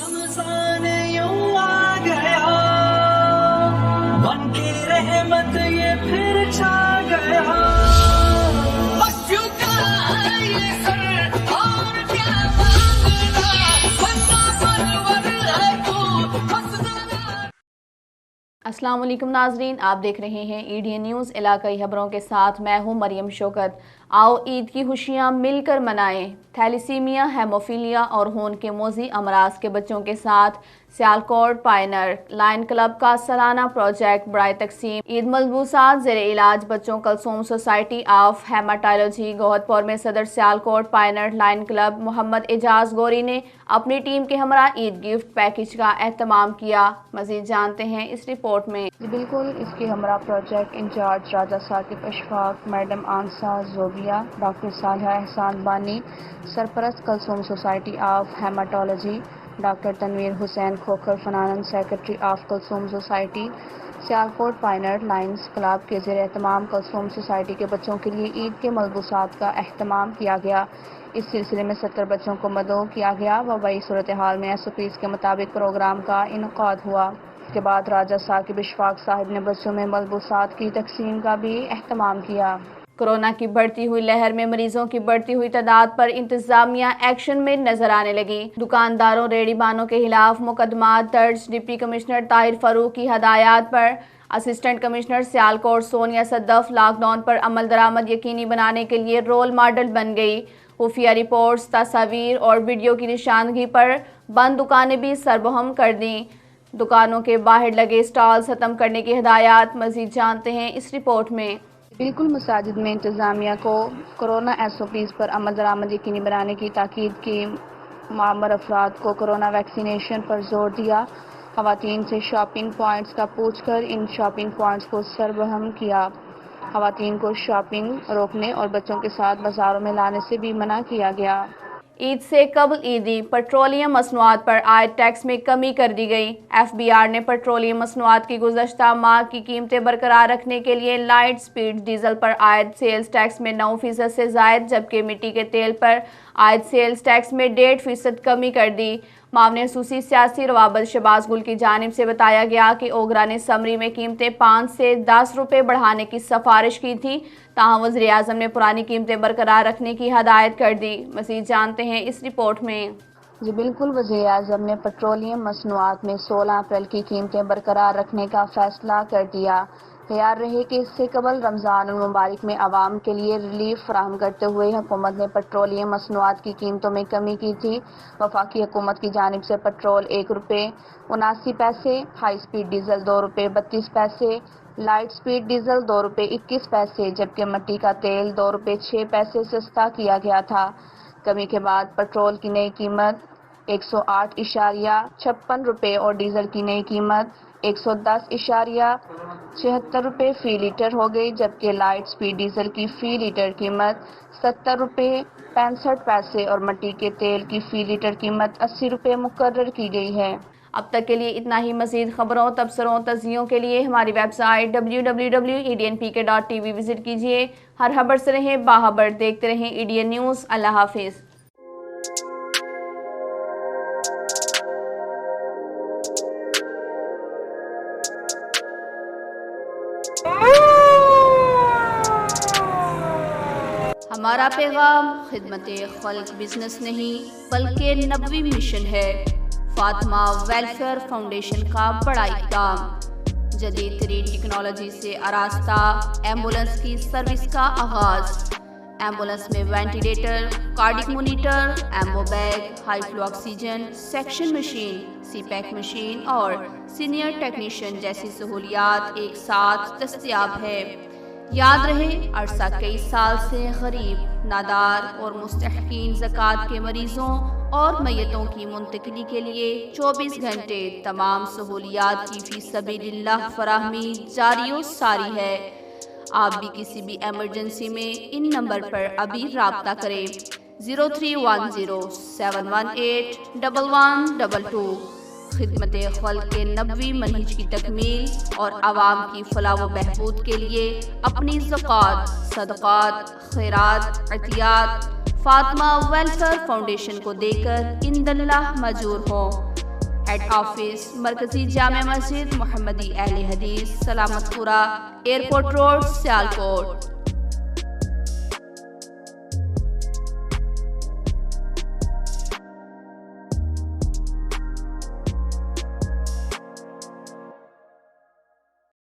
रमजान यूं आ गया, मन की रहमत ये फिर छा गया। मक्खियों का ये सर और क्या मांगना, बंदा परवर है तू मस्ताना। अस्सलाम वालेकुम नाजरीन, आप देख रहे हैं ईडीएन न्यूज़ इलाकाई खबरों के साथ मैं हूं मरियम शौकत। आओ ईद की खुशियां मिलकर मनाएं। थैलीसीमिया, हेमोफीलिया और खून के मोज़ी अमराज के बच्चों के साथ सियालकोट पायनर लायन क्लब का सालाना प्रोजेक्ट बराए तकसीम ईद मलबूसात ज़ेरे इलाज बच्चों Kulsoom society of hematology Gohadpur में सदर Sialkot pioneer lion club Mohammad Ejaz Ghouri ने अपनी टीम के हमरा ईद गिफ्ट पैकेज का एहतमाम किया। मज़ीद जानते हैं इस रिपोर्ट में। बिल्कुल, इसके हमरा project incharge Raja Saqib Ashfaq, madam Ansa Zobia, doctor Saliha Ehsan Bani, सरपरस्त Kalsoom society of haematology doctor Tanveer Hussain Khokhar फनानन, secretary of Kalsoom society Sialkot pioneer lions club के ज़ेर एहतमाम कलसूम सोसाइटी के बच्चों के लिए ईद के मलबूसात का अहतमाम किया गया। इस सिलसिले में 70 बच्चों को मदऊ किया गया। वबाई सूरत हाल में SOPs के मुताबिक प्रोग्राम का इनकाद हुआ। इसके बाद राजा साकिब अशफाक साहिब ने बच्चों में मलबूसात की तकसीम का भी अहतमाम किया। कोरोना की बढ़ती हुई लहर में मरीजों की बढ़ती हुई तादाद पर इंतजामिया एक्शन में नजर आने लगी। दुकानदारों रेहड़ीबानों के खिलाफ मुकदमात दर्ज। डिप्टी कमिश्नर ताहिर फारूक की हदायत पर assistant commissioner Sialkot Sonia Saddaf lockdown पर अमल दरामद यकीनी बनाने के लिए रोल मॉडल बन गई। खुफिया रिपोर्ट्स, तस्वीर और वीडियो की निशानदही पर बंद दुकानें भी सरबहम कर दी। दुकानों के बाहर लगे स्टॉल्स खत्म करने की हदायत। मजीद जानते हैं इस रिपोर्ट में। बिल्कुल, मसाजिद में इंतज़ामिया को कोरोना SOPs पर अमल दरामद यकीनी बनाने की ताकीद की। मामर अफराद को कोरोना वैक्सीनेशन पर जोर दिया। ख़वातीन से शॉपिंग पॉइंट्स का पूछकर इन शॉपिंग पॉइंट्स को सरबहम किया। ख़वातीन को शॉपिंग रोकने और बच्चों के साथ बाजारों में लाने से भी मना किया गया। ईद से कबल ईदी पेट्रोलियम मसनूआत पर आयद टैक्स में कमी कर दी गई। FBR ने पेट्रोलियम मसनूआत की गुज़श्ता माह की कीमतें बरकरार रखने के लिए लाइट स्पीड डीजल पर आयद सेल्स टैक्स में 9% से ज़ायद, जबकि मिट्टी के तेल पर आयद सेल्स टैक्स में 1.5% कमी कर दी। मामले खसूसी सियासी रवाबत शहबाज गुल की जानिब से बताया गया कि ओगरा ने समरी में कीमतें 5 से 10 रुपये बढ़ाने की सिफारिश की थी, ताहम वज़ीर आज़म ने पुरानी कीमतें बरकरार रखने की हदायत कर दी। मज़ीद जानते हैं इस रिपोर्ट में। जी बिल्कुल, वज़ीर आज़म ने पेट्रोलियम मसनूआत में 16 अप्रैल की कीमतें बरकरार रखने का फैसला कर दिया। तैयार रहे कि इससे कबल रमज़ान मुबारक में आवाम के लिए रिलीफ फराहम करते हुए हुकूमत ने पेट्रोलियम मसनूआत की कीमतों में कमी की थी। वफाकी हुकूमत की जानिब से पेट्रोल 1 रुपये 79 पैसे, हाई स्पीड डीजल 2 रुपये 32 पैसे, लाइट स्पीड डीजल 2 रुपये 21 पैसे, जबकि मिट्टी का तेल 2 रुपये 6 पैसे सस्ता किया गया था। कमी के बाद पेट्रोल की नई कीमत 108.56 रुपये और डीजल की नई कीमत 110.76 रुपये फ़ी लीटर हो गई, जबकि लाइट स्पीड डीजल की फ़ी लीटर कीमत 70 रुपये 65 पैसे और मिट्टी के तेल की फ़ी लीटर कीमत 80 रुपये मुकर्रर की गई है। अब तक के लिए इतना ही। मज़ीद खबरों, तबसरों, तज़कियों के लिए हमारी वेबसाइट www.ednpk.tv विजिट कीजिए। हर खबर से रहें बाखबर, देखते रहें EDN न्यूज़। अल्लाह हाफिज़। हमारा पैगाम खिदमत खल्क बिजनेस नहीं बल्कि नबवी मिशन है। फातिमा वेलफेयर फाउंडेशन का बड़ा इक़दाम। जदीद तरीन टेक्नोलॉजी से आरास्ता एम्बुलेंस की सर्विस का आगाज। एम्बुलेंस में ventilator, cardiac monitor, ambu bag, high flow oxygen, suction machine, CPAP machine और सीनियर टेक्नीशियन जैसी सहूलियात एक साथ दस्तयाब है। याद रहे, अरसा कई साल से गरीब, नादार और मुस्तहकीन ज़कात के मरीजों और मैयतों की मुंतकिली के लिए 24 घंटे तमाम सहूलियात की फी सबीलिल्लाह फराहमी जारी सारी है। आप भी किसी भी एमरजेंसी में इन नंबर पर अभी राब्ता करें। 0310-718-1122। खिदमत खल्क के नबवी मनहज की तकमील और आवाम की फलाह व बहबूद के लिए अपनी ज़कात, सदक़ात, खैरात, अतियात फातिमा वेलफेयर फाउंडेशन को देकर इंदल्लाह मजूर हो। हेड ऑफिस मरकजी जामे मस्जिद मोहम्मदी अहले हदीस सलामत पुरा एयरपोर्ट रोड सियालकोट।